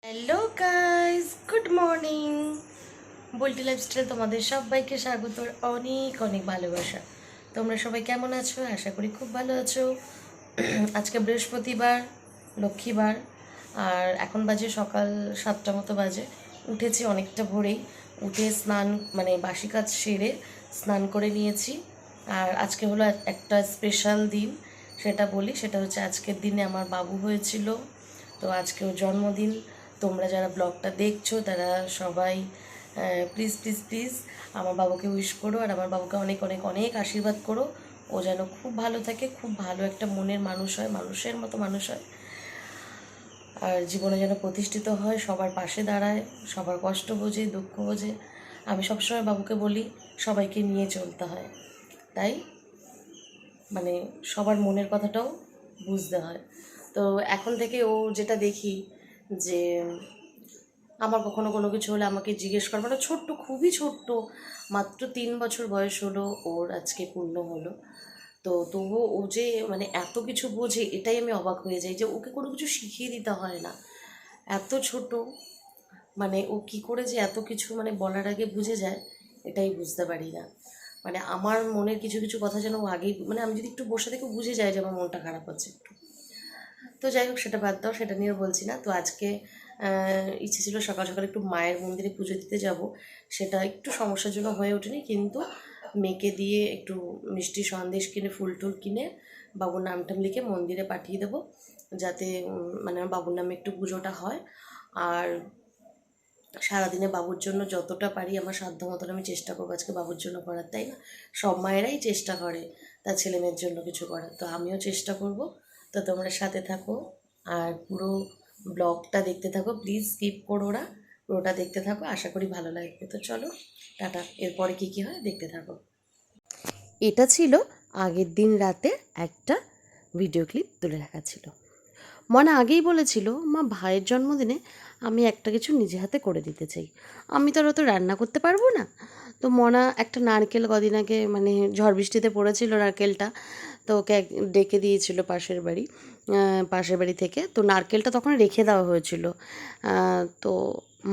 Hello guys, good morning. Bolti lifestyle তোমাদের সবাইকে স্বাগত, অনেক অনেক ভালোবাসা। তোমরা সবাই কেমন আছো? আশা করি খুব ভালো আছো। আজকে বৃহস্পতিবার, লক্ষ্মীবার, আর এখন বাজে সকাল 7টা মতো বাজে। উঠেছি অনেকটা ভোরেই, উঠে স্নান মানে বাসি কাজ সেরে স্নান করে নিয়েছি। আর আজকে হলো একটা স্পেশাল দিন, সেটা বলি। সেটা হচ্ছে আজকের দিনে আমার বাবু হয়েছিল, তো আজকে ওর জন্মদিন। তোমরা যারা ব্লগটা দেখছো তারা সবাই প্লিজ প্লিজ প্লিজ আমার বাবুকে উইশ করো, আর আমার বাবুকে অনেক অনেক অনেক আশীর্বাদ করো। ও যেন খুব ভালো থাকে, খুব ভালো একটা মনের মানুষ হয়, মানুষের মতো মানুষ হয়, আর জীবনে যেন প্রতিষ্ঠিত হয়, সবার পাশে দাঁড়ায়, সবার কষ্ট বোঝে, দুঃখ বোঝে। আমি সবসময় বাবুকে বলি সবাইকে নিয়ে চলতে হয়, তাই মানে সবার মনের কথাটাও বুঝতে হয়। তো এখন থেকে ও যেটা দেখি যে আমার কখনো কোনো কিছু হলে আমাকে জিজ্ঞেস করে, মানে ছোট্ট, খুবই ছোট্ট, মাত্র 3 বছর বয়স হলো ওর, আজকে পূর্ণ হলো। তো তবুও ও যে মানে এত কিছু বোঝে, এটাই আমি অবাক হয়ে যাই যে ওকে কোনো কিছু শিখিয়ে দিতে হয় না, এত ছোট। মানে ও কি করে যে এত কিছু মানে বলার আগে বুঝে যায়, এটাই বুঝতে পারি না। মানে আমার মনের কিছু কিছু কথা যেন ও আগেই, মানে আমি যদি একটু বসে থেকে বুঝে যাই যে আমার মনটা খারাপ হচ্ছে একটু। তো যাই হোক, সেটা বাদ দাও, সেটা নিয়ে বলছি না। তো আজকে ইচ্ছে ছিল সকাল সকাল একটু মায়ের মন্দিরে পুজো দিতে যাব, সেটা একটু সমস্যার জন্য হয়ে ওঠেনি, কিন্তু মেয়েকে দিয়ে একটু মিষ্টি সন্দেশ কিনে ফুল টুল কিনে বাবুর নাম টাম লিখে মন্দিরে পাঠিয়ে দেবো, যাতে মানে আমার বাবুর নামে একটু পুজোটা হয়। আর সারাদিনে বাবুর জন্য যতটা পারি আমার সাধ্য মতন আমি চেষ্টা করবো আজকে বাবুর জন্য করার, তাই না? সব মায়েরাই চেষ্টা করে তার ছেলে মেয়ের জন্য কিছু করার, তো আমিও চেষ্টা করব। তো তোমরা সাথে থাকো, আর পুরো ব্লগটা দেখতে থাকো, প্লিজ স্কিপ করো না, পুরোটা দেখতে থাকো, আশা করি ভালো লাগবে। তো চলো, টাটা। এরপরে কী কী হয় দেখতে থাকো। এটা ছিল আগের দিন রাতে একটা ভিডিও ক্লিপ তুলে রাখা ছিল। মনা আগেই বলেছিল, মা ভাইয়ের জন্মদিনে আমি একটা কিছু নিজে হাতে করে দিতে চাই, আমি তো আর অত রান্না করতে পারবো না। তো মনা একটা নারকেল কদিন আগে মানে ঝড় বৃষ্টিতে পড়েছিল নারকেলটা, তো ওকে ডেকে দিয়েছিল পাশের বাড়ি থেকে। তো নারকেলটা তখন রেখে দেওয়া হয়েছিল। তো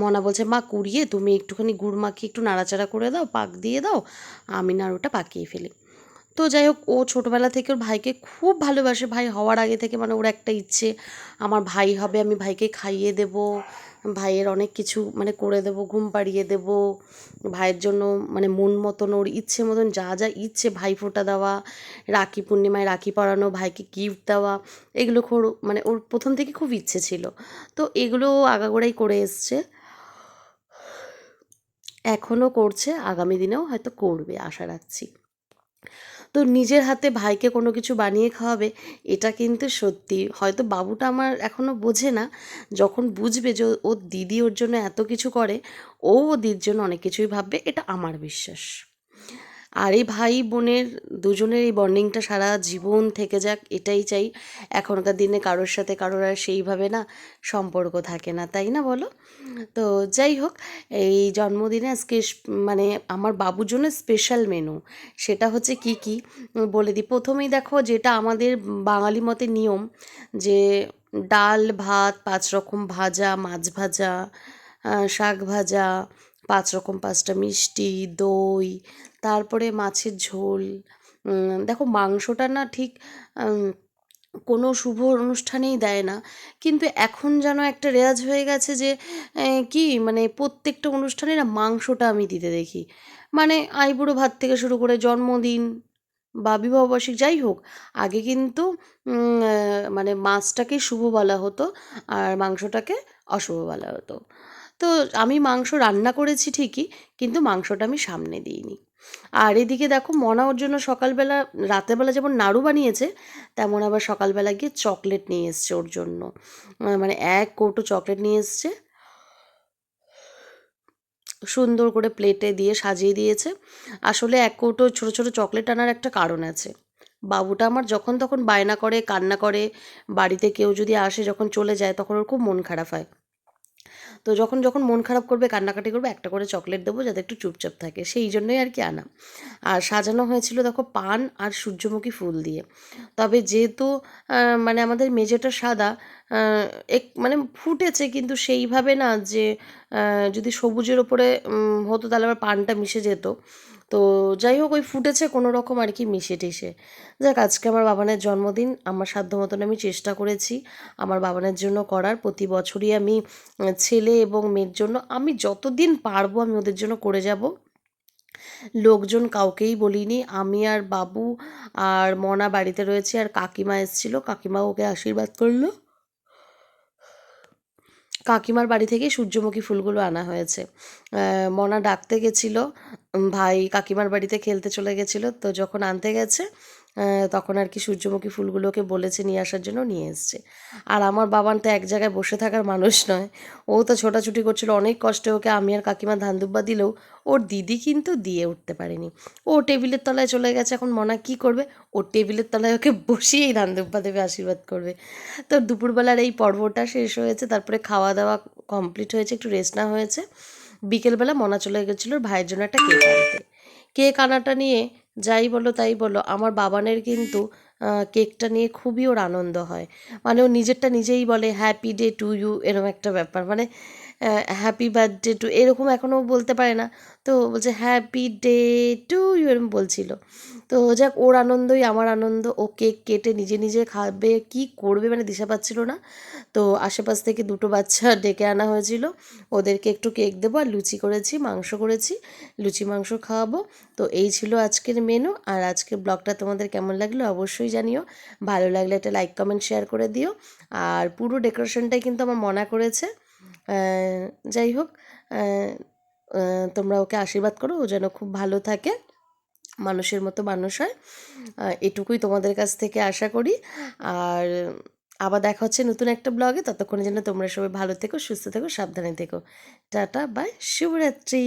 মনা বলছে, মা কুড়িয়ে তুমি একটুখানি গুড় মাখিয়ে একটু নাড়াচাড়া করে দাও, পাক দিয়ে দাও, আমি নাড়ুটা পাকিয়ে ফেলি। তো যাই হোক, ও ছোটোবেলা থেকে ওর ভাইকে খুব ভালোবাসে, ভাই হওয়ার আগে থেকে মানে ওর একটা ইচ্ছে, আমার ভাই হবে, আমি ভাইকে খাইয়ে দেব, ভাইয়ের অনেক কিছু মানে করে দেব, ঘুম পাড়িয়ে দেব ভাইয়ের জন্য, মানে মন মতন ওর ইচ্ছে মতন যা যা ইচ্ছে, ভাইফোঁটা দেওয়া, রাখি পূর্ণিমায় রাখি পরানো, ভাইকে গিফট দেওয়া, এগুলো মানে ওর প্রথম থেকে খুব ইচ্ছে ছিল। তো এগুলো আগাগোড়াই করে এসছে, এখনও করছে, আগামী দিনেও হয়তো করবে আশা রাখছি। তো নিজের হাতে ভাইকে কোনো কিছু বানিয়ে খাওয়াবে, এটা কিন্তু সত্যি। হয়তো বাবুটা আমার এখনও বোঝে না, যখন বুঝবে যে ওর দিদি ওর জন্য এত কিছু করে, ও দিদির জন্য অনেক কিছুই ভাববে, এটা আমার বিশ্বাস। আর এই ভাই বোনের দুজনের এই বন্ডিংটা সারা জীবন থেকে যাক, এটাই চাই। এখনকার দিনে কারোর সাথে কারোর আর সেইভাবে না সম্পর্ক থাকে না, তাই না বলো? তো যাই হোক, এই জন্মদিনে আজকে মানে আমার বাবুর জন্য স্পেশাল মেনু, সেটা হচ্ছে কি কি বলে দিই। প্রথমেই দেখো, যেটা আমাদের বাঙালি মতে নিয়ম, যে ডাল ভাত, 5 রকম ভাজা, মাছ ভাজা, শাক ভাজা, 5 রকম 5টা মিষ্টি, দই, তারপরে মাছের ঝোল। দেখো, মাংসটা না ঠিক কোনো শুভ অনুষ্ঠানেই দেয় না, কিন্তু এখন যেন একটা রেওয়াজ হয়ে গেছে যে কি মানে প্রত্যেকটা অনুষ্ঠানে না মাংসটা আমি দিতে দেখি। মানে আইবুড়ো ভাত থেকে শুরু করে জন্মদিন বা বিবাহবার্ষিকী, যাই হোক, আগে কিন্তু মানে মাছটাকে শুভ বলা হতো আর মাংসটাকে অশুভ বলা হতো। তো আমি মাংস রান্না করেছি ঠিকই, কিন্তু মাংসটা আমি সামনে দিইনি। আর এদিকে দেখো, মনা ওর জন্য সকালবেলা, রাতেরবেলা যেমন নাড়ু বানিয়েছে, তেমন আবার সকালবেলা গিয়ে চকলেট নিয়ে এসছে ওর জন্য। মানে 1 কৌটো চকলেট নিয়ে এসছে, সুন্দর করে প্লেটে দিয়ে সাজিয়ে দিয়েছে। আসলে 1 কৌটো ছোটো ছোটো চকলেট আনার একটা কারণ আছে। বাবুটা আমার যখন তখন বায়না করে, কান্না করে, বাড়িতে কেউ যদি আসে, যখন চলে যায়, তখন ওর খুব মন খারাপ হয়। তো যখন যখন মন খারাপ করবে, কান্নাকাটি করবে, একটা করে চকলেট দেবো যাতে একটু চুপচাপ থাকে, সেই জন্যই আর কি আনা। আর সাজানো হয়েছিল দেখো পান আর সূর্যমুখী ফুল দিয়ে। তবে যেহেতু মানে আমাদের মেঝেটা সাদা, মানে ফুটেছে কিন্তু সেইভাবে না যে যদি সবুজের ওপরে হতো তাহলে আবার পানটা মিশে যেত। তো যাই হোক, ওই ফুটেছে কোনো রকম আর কি মিশে টিশে। যাক, আজকে আমার বাবানের জন্মদিন, আমার সাধ্য মতন আমি চেষ্টা করেছি আমার বাবানের জন্য করার। প্রতি বছরই আমি ছেলে এবং মেয়ের জন্য আমি যতদিন পারবো আমি ওদের জন্য করে যাব। লোকজন কাউকেই বলিনি, আমি আর বাবু আর মনা বাড়িতে রয়েছে, আর কাকিমা এসেছিল, কাকিমা ওকে আশীর্বাদ করলো। কাকিমার বাড়ি থেকে সূর্যমুখী ফুলগুলো আনা হয়েছে। মনা ডাকতে গেছিলো, ভাই কাকিমার বাড়িতে খেলতে চলে গেছিলো, তো যখন আনতে গেছে তখন আর কি সূর্যমুখী ফুলগুলোকে বলেছে নিয়ে আসার জন্য, নিয়ে এসছে। আর আমার বাবান তো এক জায়গায় বসে থাকার মানুষ নয়, ও তো ছোটাছুটি করছিল অনেক কষ্টে। ওকে আমি আর কাকিমা ধান দুব্বা দিলেও ওর দিদি কিন্তু দিয়ে উঠতে পারেনি। ও টেবিলের তলায় চলে গেছে, এখন মনা কি করবে, ও টেবিলের তলায় ওকে বসিয়েই ধান দুব্বা দেবে, আশীর্বাদ করবে। তো দুপুরবেলার এই পর্বটা শেষ হয়েছে, তারপরে খাওয়া দাওয়া কমপ্লিট হয়েছে, একটু রেস্ট নেওয়া হয়েছে। বিকেলবেলা মনা চলে গেছিলো ভাইয়ের জন্য একটা কেক আনতে। কেক আনাটা নিয়ে যাই বলো তাই বলো, আমার বাবানের কিন্তু কেকটা নিয়ে খুবই ওর আনন্দ হয়। মানে ও নিজেরটা নিজেই বলে হ্যাপি ডে টু ইউ, এরকম একটা ব্যাপার, মানে হ্যাপি বার্থডে টু এরকম এখনও বলতে পারে না, তো বলছে হ্যাপি ডে টু ইউ এরকম বলছিল। তো যাক, ওর আনন্দই আমার আনন্দ। ও কেক কেটে নিজে নিজে খাবে কি করবে মানে দিশা পাচ্ছিল না। তো আশেপাশ থেকে দুটো বাচ্চা ডেকে আনা হয়েছিল, ওদেরকে একটু কেক দেবো, আর লুচি করেছি, মাংস করেছি, লুচি মাংস খাওয়াবো। তো এই ছিল আজকের মেনু। আর আজকের ব্লগটা তোমাদের কেমন লাগলো অবশ্যই জানিও। ভালো লাগলে একটা লাইক কমেন্ট শেয়ার করে দিও। আর পুরো ডেকোরেশনটাই কিন্তু আমার মনা করেছে। যাই হোক, তোমরা ওকে আশীর্বাদ করো, ও যেন খুব ভালো থাকে, মানুষের মতো মানুষ হয়, এটুকুই তোমাদের কাছ থেকে আশা করি। আর আবার দেখা হচ্ছে নতুন একটা ব্লগে, ততক্ষণে যেন তোমরা সবাই ভালো থেকো, সুস্থ থেকো, সাবধানে থেকো। টাটা, বাই, শুভরাত্রি।